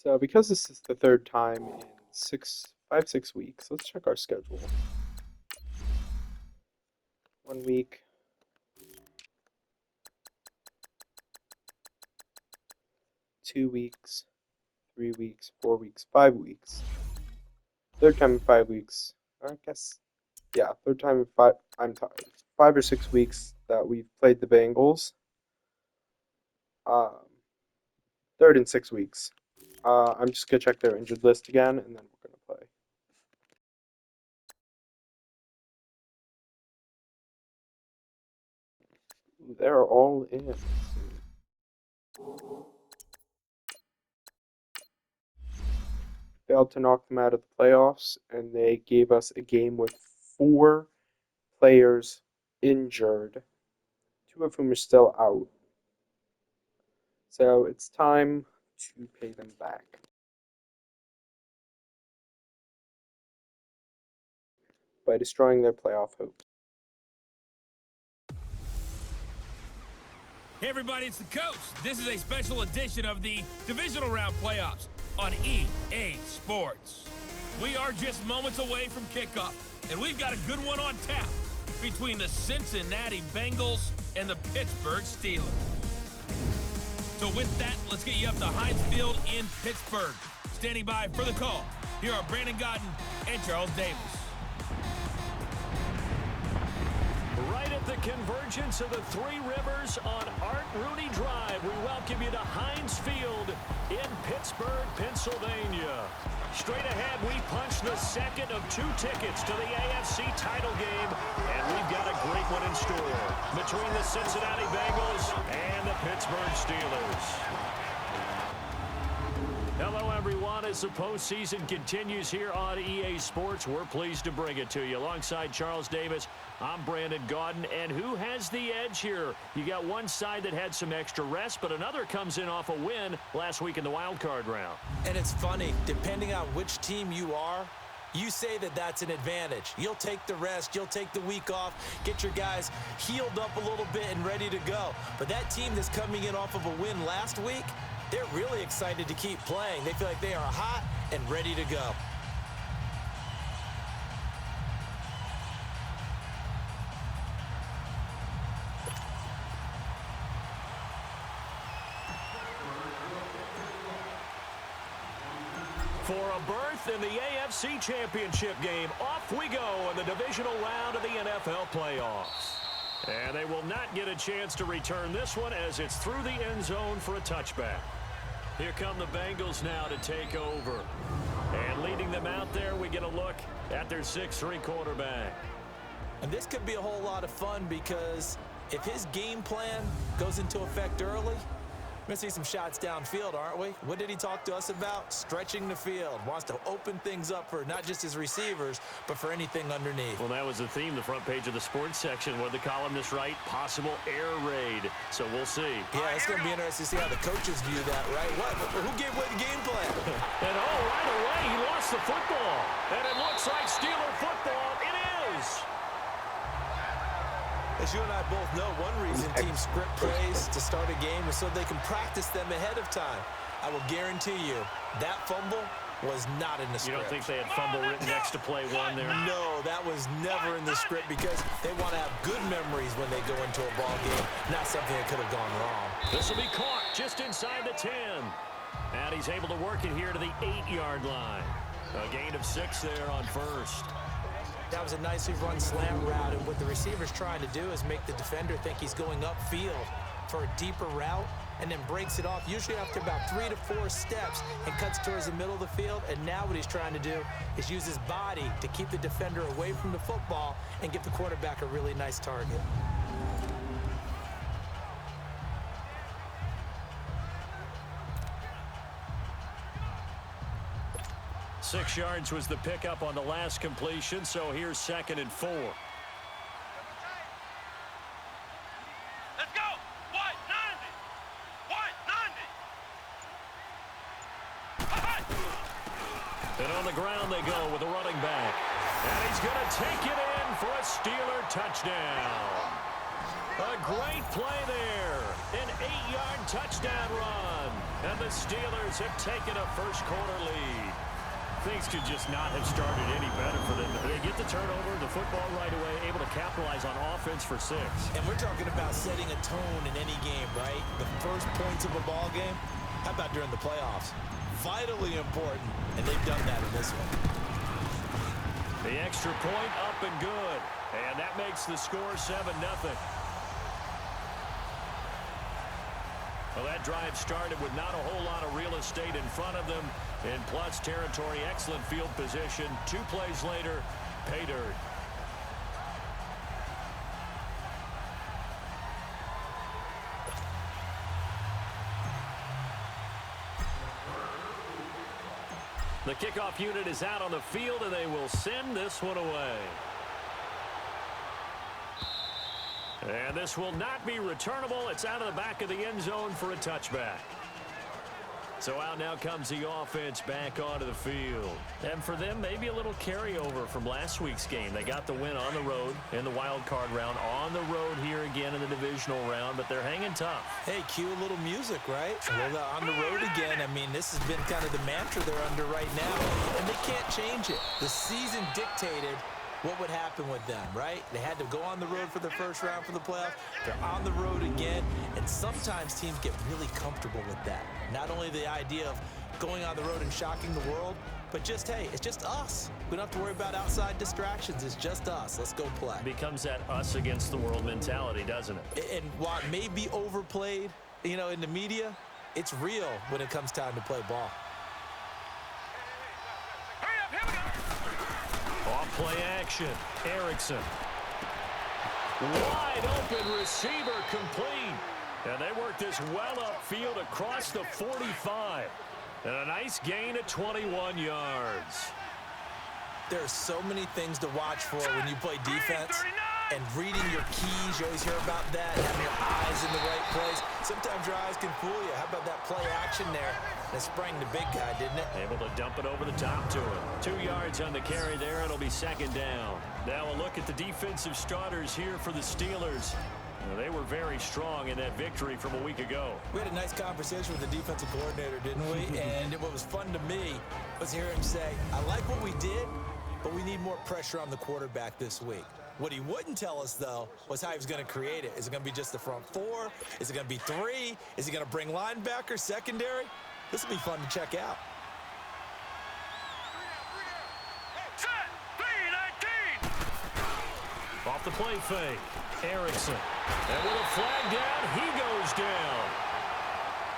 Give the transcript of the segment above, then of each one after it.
So because this is the third time in 6 weeks, let's check our schedule. 1 week, 2 weeks, 3 weeks, 4 weeks, 5 weeks. Third time in 5 weeks. I guess, yeah, third time in five. I'm tired. 5 or 6 weeks that we've played the Bengals. Um, third in 6 weeks. I'm just gonna check their injured list again, and then we're gonna play. They're all in. Let's see. Failed to knock them out of the playoffs, and they gave us a game with 4 players injured, 2 of whom are still out. So it's time to pay them back by destroying their playoff hopes. Hey everybody, it's the coach. This is a special edition of the Divisional Round Playoffs on EA Sports. We are just moments away from kickoff, and we've got a good one on tap between the Cincinnati Bengals and the Pittsburgh Steelers. So with that, let's get you up to Heinz Field in Pittsburgh. Standing by for the call, here are Brandon Godden and Charles Davis. Right at the convergence of the Three Rivers on Art Rooney Drive, we welcome you to Heinz Field in Pittsburgh, Pennsylvania. Straight ahead, we punch the second of 2 tickets to the AFC title game, and we've got a great one in store between the Cincinnati Bengals and the Pittsburgh Steelers. Hello, everyone. As the postseason continues here on EA Sports, we're pleased to bring it to you. Alongside Charles Davis, I'm Brandon Gaudin. And who has the edge here? You got one side that had some extra rest, but another comes in off a win last week in the wild card round. And it's funny, depending on which team you are, you say that that's an advantage. You'll take the rest, you'll take the week off, get your guys healed up a little bit and ready to go. But that team that's coming in off of a win last week, they're really excited to keep playing. They feel like they are hot and ready to go. For a berth in the AFC Championship game, off we go in the divisional round of the NFL playoffs. And they will not get a chance to return this one as it's through the end zone for a touchback. Here come the Bengals now to take over. And leading them out there, we get a look at their 6'3" quarterback. And this could be a whole lot of fun because if his game plan goes into effect early, we're going to see some shots downfield, aren't we? What did he talk to us about? Stretching the field. Wants to open things up for not just his receivers, but for anything underneath. Well, that was the theme, the front page of the sports section, where the columnists write possible air raid. So we'll see. Yeah, it's going to be interesting to see how the coaches view that, right? Who gave away the game plan? And right away, he lost the football. And it looks like Steeler football. It is. As you and I both know, one reason teams script plays to start a game is so they can practice them ahead of time. I will guarantee you that fumble was not in the script. You don't think they had fumble written next to play one there? No, that was never in the script because they want to have good memories when they go into a ball game, not something that could have gone wrong. This will be caught just inside the 10. And he's able to work it here to the 8-yard line. A gain of 6 there on first. That was a nicely run slant route, and what the receiver's trying to do is make the defender think he's going upfield for a deeper route and then breaks it off, usually after about 3 to 4 steps, and cuts towards the middle of the field. And now what he's trying to do is use his body to keep the defender away from the football and give the quarterback a really nice target. Six yards was the pickup on the last completion, so here's 2nd and 4. Let's go! 190! 190! And on the ground they go with a running back. And he's going to take it in for a Steeler touchdown. A great play there. An 8-yard touchdown run. And the Steelers have taken a first-quarter lead. Things could just not have started any better for them. They get the turnover, the football right away, able to capitalize on offense for 6. And we're talking about setting a tone in any game, right? The first points of a ball game. How about during the playoffs? Vitally important, and they've done that in this one. The extra point up and good. And that makes the score 7-0. Well, that drive started with not a whole lot of real estate in front of them. In plus territory, excellent field position. 2 plays later, pay dirt. The kickoff unit is out on the field, and they will send this one away. And this will not be returnable. It's out of the back of the end zone for a touchback. So out now comes the offense back onto the field. And for them, maybe a little carryover from last week's game. They got the win on the road in the wild card round, on the road here again in the divisional round, but they're hanging tough. Hey, cue a little music, right? Well, on the road again. I mean, this has been kind of the mantra they're under right now, and they can't change it. The season dictated what would happen with them, right? They had to go on the road for the first round for the playoffs. They're on the road again, and sometimes teams get really comfortable with that. Not only the idea of going on the road and shocking the world, but just, hey, it's just us. We don't have to worry about outside distractions. It's just us. Let's go play. Becomes that us against the world mentality, doesn't it? And while it may be overplayed, you know, in the media, it's real when it comes time to play ball. Off-play action. Erickson. Wide open receiver complete. And they work this well upfield across the 45. And a nice gain at 21 yards. There are so many things to watch for when you play defense. And reading your keys, you always hear about that, having your eyes in the right place. Sometimes your eyes can fool you. How about that play action there? And it sprang the big guy, didn't it? Able to dump it over the top to him. 2 yards on the carry there. It'll be second down. Now a look at the defensive starters here for the Steelers. Well, they were very strong in that victory from a week ago. We had a nice conversation with the defensive coordinator, didn't we? And what was fun to me was hear him say, I like what we did, but we need more pressure on the quarterback this week. What he wouldn't tell us, though, was how he was going to create it. Is it going to be just the front 4? Is it going to be 3? Is he going to bring linebackers, secondary? This will be fun to check out. Off the play fake, Erickson. And with a flag down, he goes down.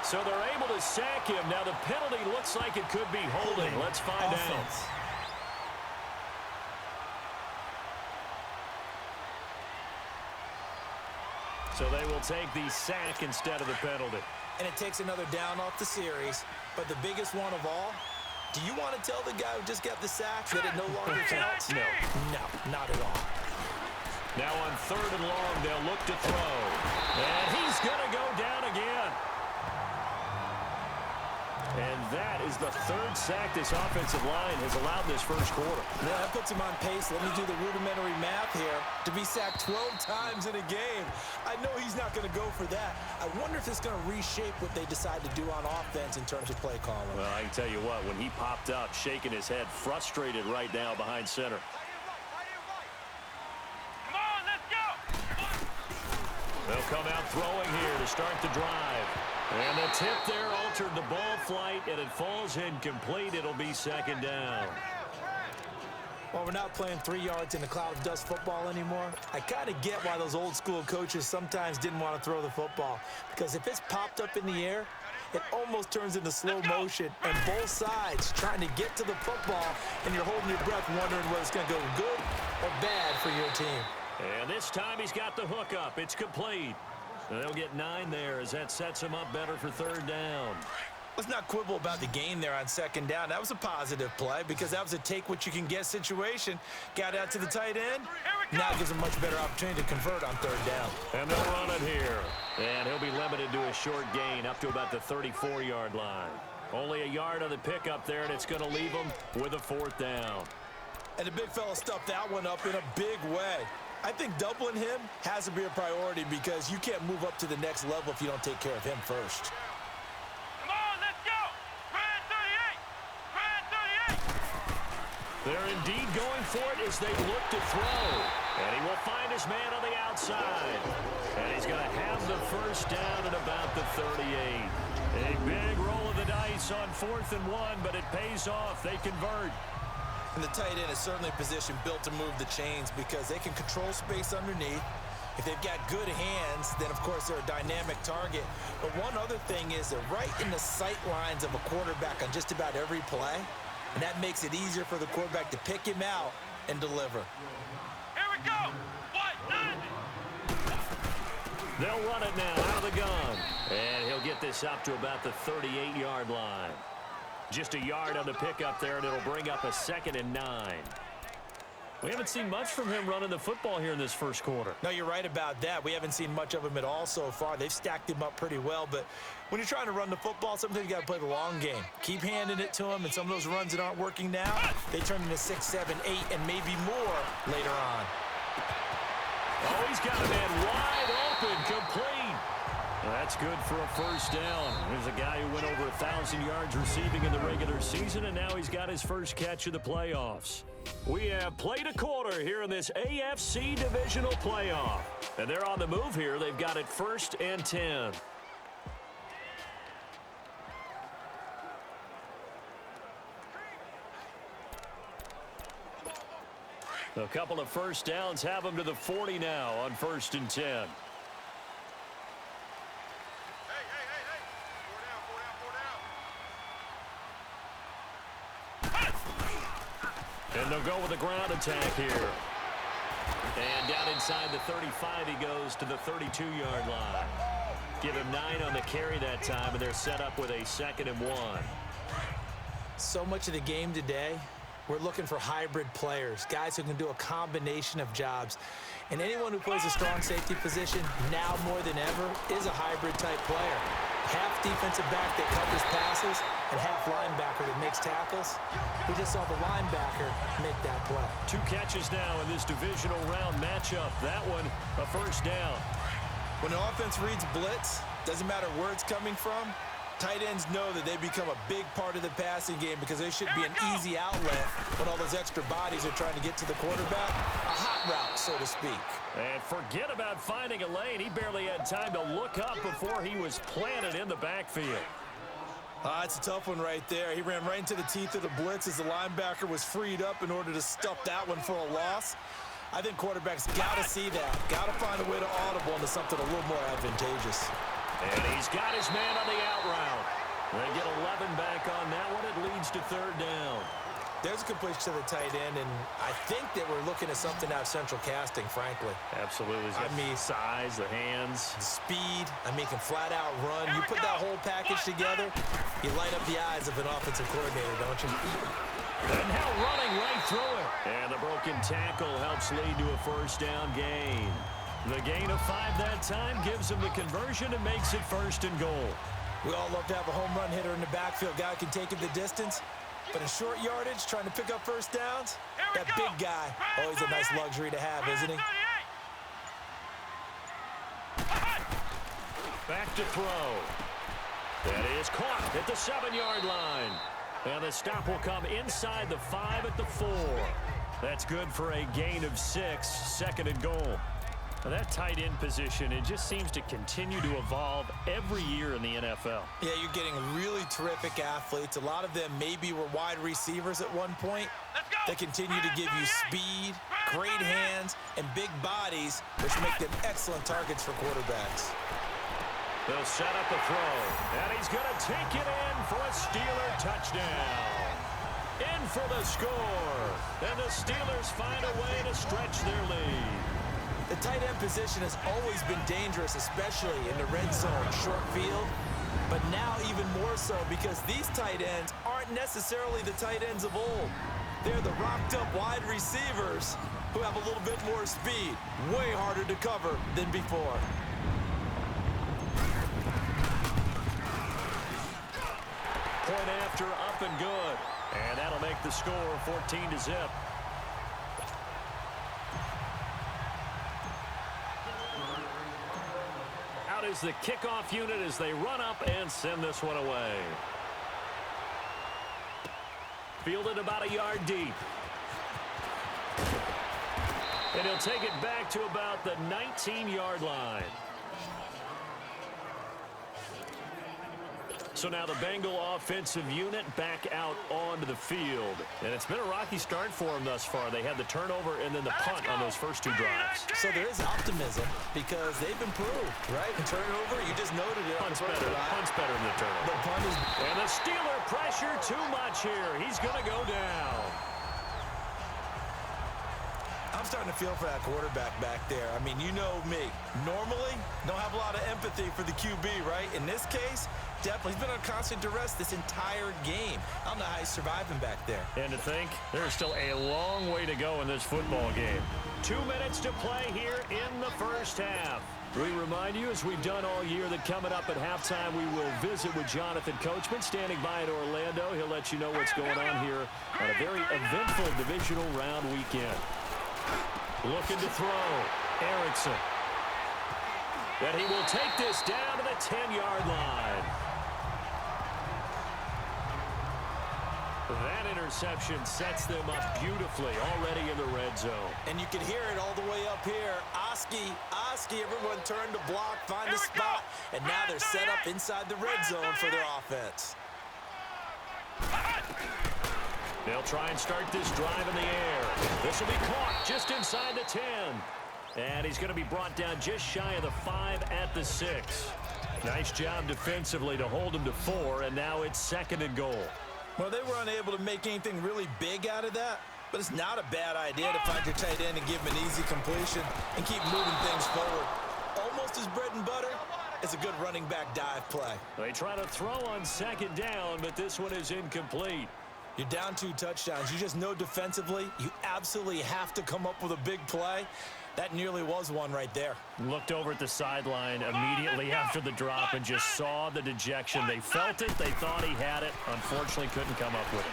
So they're able to sack him. Now the penalty looks like it could be holding. Let's find out. So they will take the sack instead of the penalty. And it takes another down off the series. But the biggest one of all, do you want to tell the guy who just got the sack that it no longer counts? No. No, not at all. Now on 3rd and long, they'll look to throw. And he's going to go down again. And that is the 3rd sack this offensive line has allowed this first quarter. Yeah, that puts him on pace. Let me do the rudimentary math here. To be sacked 12 times in a game, I know he's not going to go for that. I wonder if it's going to reshape what they decide to do on offense in terms of play calling. Well, I can tell you what, when he popped up, shaking his head, frustrated right now behind center. They'll come out throwing here to start the drive. And the tip there altered the ball flight, and it falls incomplete. It'll be second down. Well, we're not playing 3 yards in a cloud of dust football anymore. I kind of get why those old school coaches sometimes didn't want to throw the football. Because if it's popped up in the air, it almost turns into slow motion. And both sides trying to get to the football, and you're holding your breath wondering whether it's going to go good or bad for your team. And this time he's got the hook up. It's complete. And they'll get 9 there as that sets him up better for 3rd down. Let's not quibble about the gain there on 2nd down. That was a positive play because that was a take-what-you-can-get situation. Got out to the tight end. Now gives him a much better opportunity to convert on 3rd down. And they'll run it here. And he'll be limited to a short gain up to about the 34-yard line. Only a yard on the pickup there, and it's going to leave him with a 4th down. And the big fella stuffed that one up in a big way. I think doubling him has to be a priority because you can't move up to the next level if you don't take care of him first. Come on, They're indeed going for it as they look to throw. And he will find his man on the outside. And he's going to have the first down at about the 38. A big roll of the dice on 4th and 1, but it pays off. They convert. And the tight end is certainly a position built to move the chains because they can control space underneath. If they've got good hands, then, of course, they're a dynamic target. But one other thing is they're right in the sight lines of a quarterback on just about every play. And that makes it easier for the quarterback to pick him out and deliver. Here we go. They'll run it now out of the gun. And he'll get this up to about the 38-yard line. Just a yard on the pickup there, and it'll bring up a 2nd and 9. We haven't seen much from him running the football here in this first quarter. No, you're right about that. We haven't seen much of him at all so far. They've stacked him up pretty well, but when you're trying to run the football, sometimes you got to play the long game. Keep handing it to him, and some of those runs that aren't working now, they turn into 6, 7, 8, and maybe more later on. Oh, he's got a man wide open, complete. That's good for a first down. There's a guy who went over 1,000 yards receiving in the regular season, and now he's got his first catch of the playoffs. We have played a quarter here in this AFC divisional playoff. And they're on the move here. They've got it 1st and 10. A couple of first downs have them to the 40 now on 1st and 10. And they'll go with a ground attack here. And down inside the 35, he goes to the 32-yard line. Give him 9 on the carry that time, and they're set up with a 2nd and 1. So much of the game today, we're looking for hybrid players, guys who can do a combination of jobs. And anyone who plays a strong safety position, now more than ever, is a hybrid-type player. Half defensive back that covers passes and half linebacker that makes tackles. We just saw the linebacker make that play. 2 catches now in this divisional round matchup. That one, a first down. When an offense reads blitz, doesn't matter where it's coming from, tight ends know that they become a big part of the passing game because they should be an easy outlet when all those extra bodies are trying to get to the quarterback. A hot route, so to speak. And forget about finding a lane. He barely had time to look up before he was planted in the backfield. It's a tough one right there. He ran right into the teeth of the blitz as the linebacker was freed up in order to stuff that one for a loss. I think quarterbacks got to see that. Got to find a way to audible into something a little more advantageous. And he's got his man on the out route. They get 11 back on that one. It leads to 3rd down. There's a good push to the tight end, and I think that we're looking at something out of central casting, frankly. Absolutely. He's got size, the hands. Speed. I mean, can flat out run. You put that whole package together, you light up the eyes of an offensive coordinator, don't you? And now running right through it. And the broken tackle helps lead to a first down gain. The gain of 5 that time gives him the conversion and makes it 1st and goal. We all love to have a home run hitter in the backfield. Guy can take it the distance. But in short yardage, trying to pick up first downs, that big guy, always a nice luxury to have, isn't he? Back to throw. That is caught at the 7-yard line. And the stop will come inside the 5 at the 4. That's good for a gain of 6, 2nd and goal. Now that tight end position, it just seems to continue to evolve every year in the NFL. Yeah, you're getting really terrific athletes. A lot of them maybe were wide receivers at one point. They continue to give you speed, great hands, and big bodies, which make them excellent targets for quarterbacks. They'll set up a throw, and he's going to take it in for a Steeler touchdown. In for the score, and the Steelers find a way to stretch their lead. The tight end position has always been dangerous, especially in the red zone, short field. But now even more so because these tight ends aren't necessarily the tight ends of old. They're the rocked-up wide receivers who have a little bit more speed. Way harder to cover than before. Point after, up and good. And that'll make the score 14-0. Out is the kickoff unit as they run up and send this one away. Fielded about a yard deep. And he'll take it back to about the 19-yard line. So now the Bengal offensive unit back out onto the field. And it's been a rocky start for them thus far. They had the turnover and then the punt on those first two drives. So there is optimism because they've improved, right? And turnover, you just noted it. Punt's better than the turnover. The punt is... And the Steeler pressure too much here. He's going to go down. I'm starting to feel for that quarterback back there. I mean, you know me. Normally, don't have a lot of empathy for the QB, right? In this case, definitely. He's been on constant duress this entire game. I don't know how he's surviving back there. And to think, there's still a long way to go in this football game. 2 minutes to play here in the first half. We remind you, as we've done all year, that coming up at halftime, we will visit with Jonathan Coachman, standing by in Orlando. He'll let you know what's going on here on a very eventful divisional round weekend. Looking to throw. Erickson. That he will take this down to the 10-yard line. That interception sets them up beautifully already in the red zone. And you can hear it all the way up here. Oski, everyone turned to block, find a spot, and now they're set up inside the red zone for their offense. They'll try and start this drive in the air. This will be caught just inside the 10. And he's going to be brought down just shy of the 5 at the 6. Nice job defensively to hold him to 4, and now it's 2nd and goal. Well, they were unable to make anything really big out of that, but it's not a bad idea to find your tight end and give him an easy completion and keep moving things forward. Almost his bread and butter. It's a good running back dive play. They try to throw on 2nd down, but this one is incomplete. You're down 2 touchdowns. You just know defensively you absolutely have to come up with a big play. That nearly was one right there. Looked over at the sideline immediately after the drop and just saw the dejection. They felt it. They thought he had it. Unfortunately, couldn't come up with it.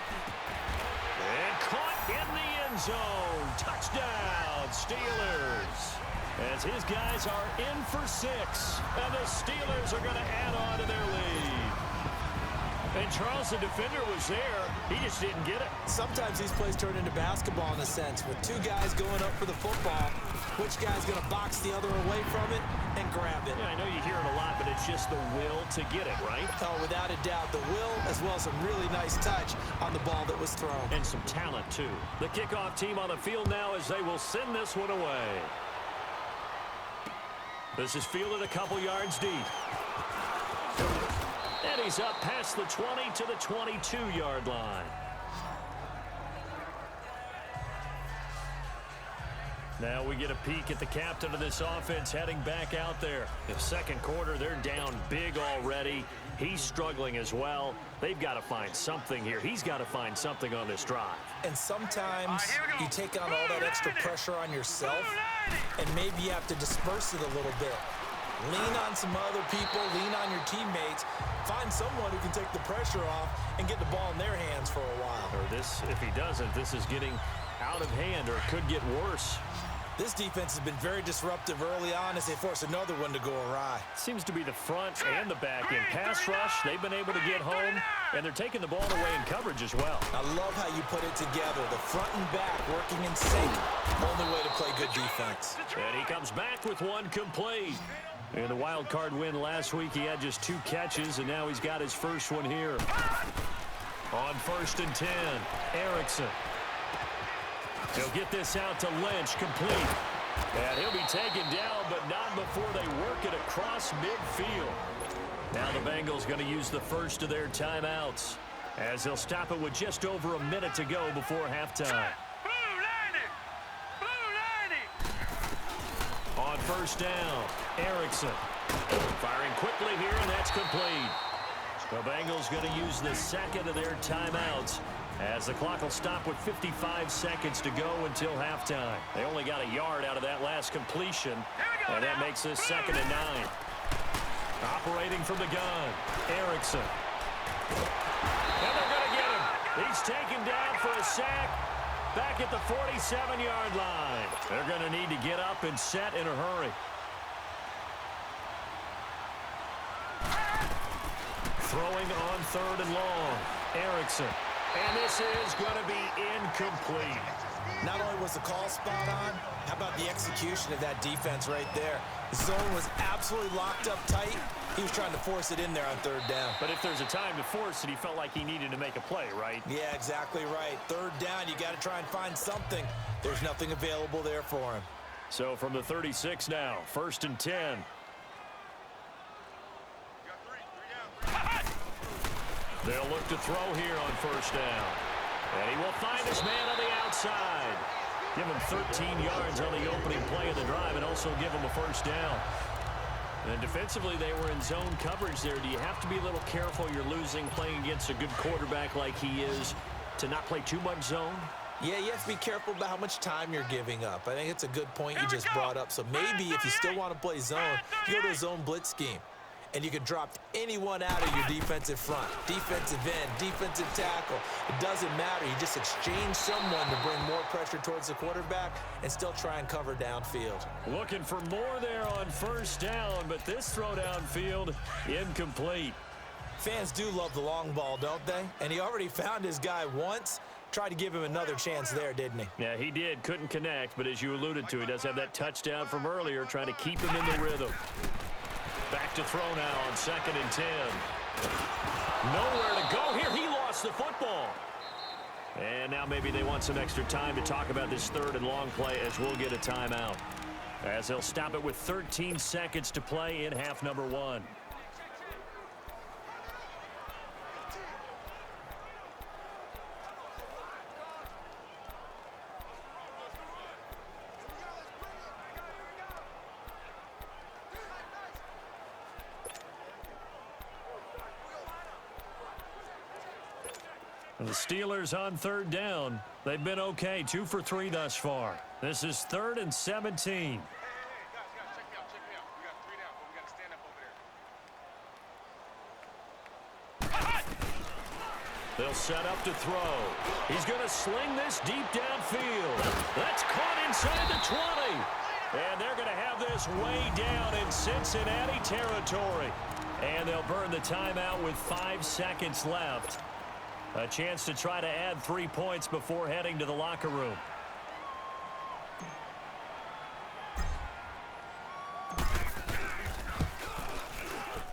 And caught in the end zone. Touchdown, Steelers. As his guys are in for 6. And the Steelers are going to add on to their lead. And Charles, the defender, was there. He just didn't get it. Sometimes these plays turn into basketball in a sense, with 2 guys going up for the football. Which guy's going to box the other away from it and grab it? Yeah, I know you hear it a lot, but it's just the will to get it, right? Oh, without a doubt, the will as well as some really nice touch on the ball that was thrown. And some talent, too. The kickoff team on the field now as they will send this one away. This is fielded a couple yards deep. And he's up past the 20 to the 22-yard line. Now we get a peek at the captain of this offense heading back out there. The second quarter, they're down big already. He's struggling as well. They've got to find something here. He's got to find something on this drive. And sometimes you take on all that extra pressure on yourself, and maybe you have to disperse it a little bit. Lean on some other people, lean on your teammates. Find someone who can take the pressure off and get the ball in their hands for a while. Or this, if he doesn't, this is getting out of hand, or it could get worse. This defense has been very disruptive early on as they force another one to go awry. Seems to be the front and the back end. Pass rush, they've been able to get home, and they're taking the ball away in coverage as well. I love how you put it together. The front and back working in sync. Only way to play good defense. And he comes back with one complete. In the wild card win last week, he had just 2 catches, and now he's got his first one here. On 1st and 10, Erickson. He'll get this out to Lynch, complete. And he'll be taken down, but not before they work it across midfield. Now the Bengals going to use the first of their timeouts, as they'll stop it with just over a minute to go before halftime. On 1st down, Erickson. Firing quickly here, and that's complete. The Bengals going to use the second of their timeouts, as the clock will stop with 55 seconds to go until halftime. They only got a yard out of that last completion, and that makes this 2nd and 9. Operating from the gun, Erickson. And they're going to get him. He's taken down for a sack back at the 47-yard line. They're going to need to get up and set in a hurry. Throwing on 3rd and long, Erickson. And this is going to be incomplete. Not only was the call spot on, how about the execution of that defense right there? The zone was absolutely locked up tight. He was trying to force it in there on third down. But if there's a time to force it, he felt like he needed to make a play, right? Yeah, exactly right. Third down, you got to try and find something. There's nothing available there for him. So from the 36 now, 1st and 10. They'll look to throw here on 1st down. And he will find his man on the outside. Give him 13 yards on the opening play of the drive and also give him a 1st down. And defensively, they were in zone coverage there. Do you have to be a little careful you're losing playing against a good quarterback like he is to not play too much zone? Yeah, you have to be careful about how much time you're giving up. I think it's a good point you just brought up. So maybe if you still want to play zone, you go to a zone blitz scheme. And you can drop anyone out of your defensive front, defensive end, defensive tackle. It doesn't matter. You just exchange someone to bring more pressure towards the quarterback and still try and cover downfield. Looking for more there on 1st down, but this throw downfield incomplete. Fans do love the long ball, don't they? And he already found his guy once. Tried to give him another chance there, didn't he? Yeah, he did. Couldn't connect, but as you alluded to, he does have that touchdown from earlier, trying to keep him in the rhythm. Back to throw now on 2nd and 10. Nowhere to go here. He lost the football. And now maybe they want some extra time to talk about this 3rd and long play as we'll get a timeout. As they'll stop it with 13 seconds to play in half number 1. The Steelers on 3rd down. They've been okay, 2 for 3 thus far. This is 3rd and 17. Check me out. We got 3 down, but we got to stand up over there. They'll set up to throw. He's going to sling this deep downfield. That's caught inside the 20. And they're going to have this way down in Cincinnati territory. And they'll burn the timeout with 5 seconds left. A chance to try to add 3 points before heading to the locker room.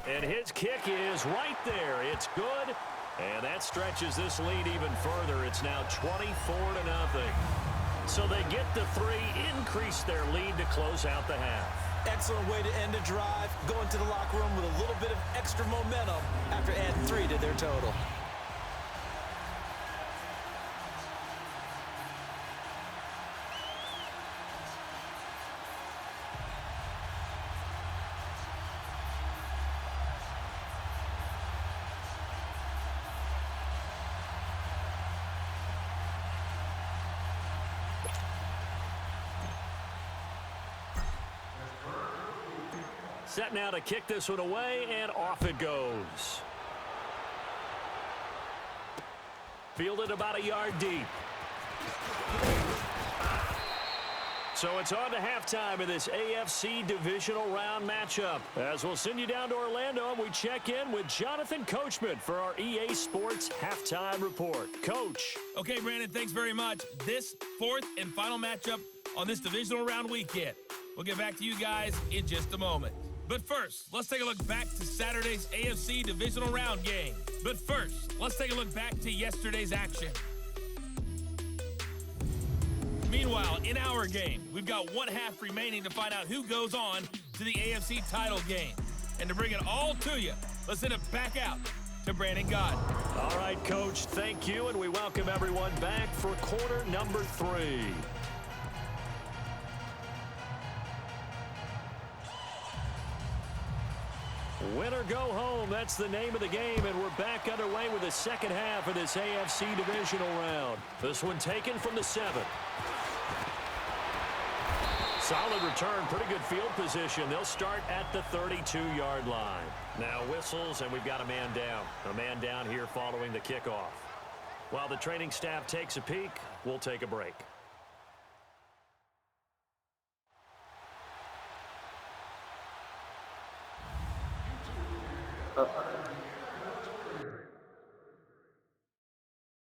And his kick is right there. It's good. And that stretches this lead even further. It's now 24-0. So they get the 3, increase their lead to close out the half. Excellent way to end a drive. Going to the locker room with a little bit of extra momentum after adding 3 to their total. Set now to kick this one away, and off it goes. Fielded about a yard deep. So it's on to halftime in this AFC divisional round matchup. As we'll send you down to Orlando, and we check in with Jonathan Coachman for our EA Sports Halftime Report. Coach. Okay, Brandon, thanks very much. This 4th and final matchup on this divisional round weekend. We'll get back to you guys in just a moment. But first, let's take a look back to Saturday's AFC divisional round game. But first, let's take a look back to yesterday's action. Meanwhile, in our game, we've got 1 half remaining to find out who goes on to the AFC title game. And to bring it all to you, let's send it back out to Brandon Gott. All right, Coach, thank you, and we welcome everyone back for quarter number 3. Win or go home, that's the name of the game, and we're back underway with the second half of this AFC divisional round. This one taken from the 7. Solid return, pretty good field position. They'll start at the 32-yard line. Now whistles, and we've got a man down. A man down here following the kickoff. While the training staff takes a peek, we'll take a break.